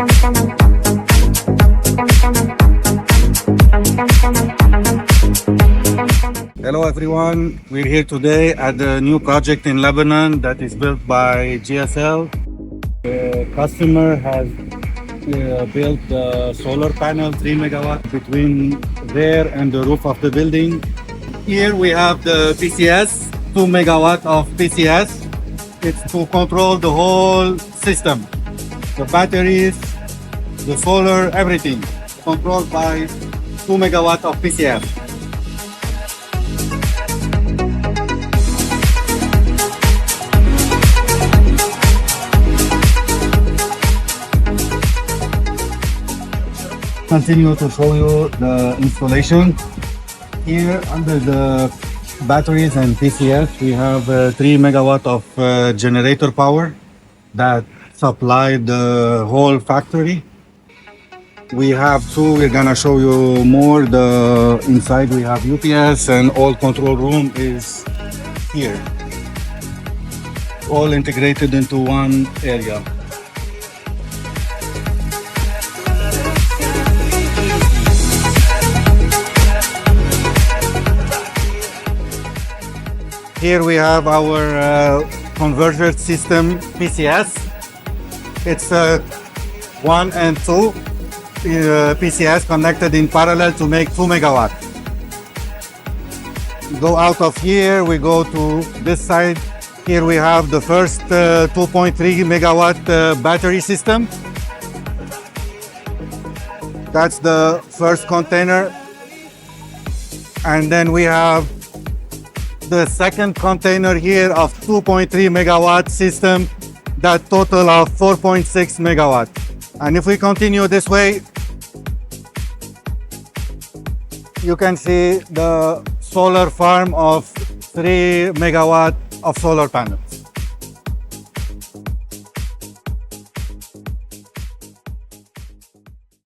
Hello everyone, we're here today at the new project in Lebanon that is built by GSL. The customer has built the solar panel 3 megawatt between there and the roof of the building. Here we have the PCS, 2 megawatt of PCS. It's to control the whole system. The batteries, the solar, everything controlled by 2 megawatt of PCS. Continue to show you the installation. Here under the batteries and PCS we have 3 megawatt of generator power that supply the whole factory. We have two, we're gonna show you more. The inside we have UPS and all control room is here. All integrated into one area. Here we have our converter system PCS. It's 1 and 2 PCS connected in parallel to make 2 megawatt. Go out of here, we go to this side. Here we have the first 2.3 megawatt battery system. That's the first container. And then we have the second container here of 2.3 megawatt system, that total of 4.6 megawatt. And if we continue this way, you can see the solar farm of 3 megawatt of solar panels.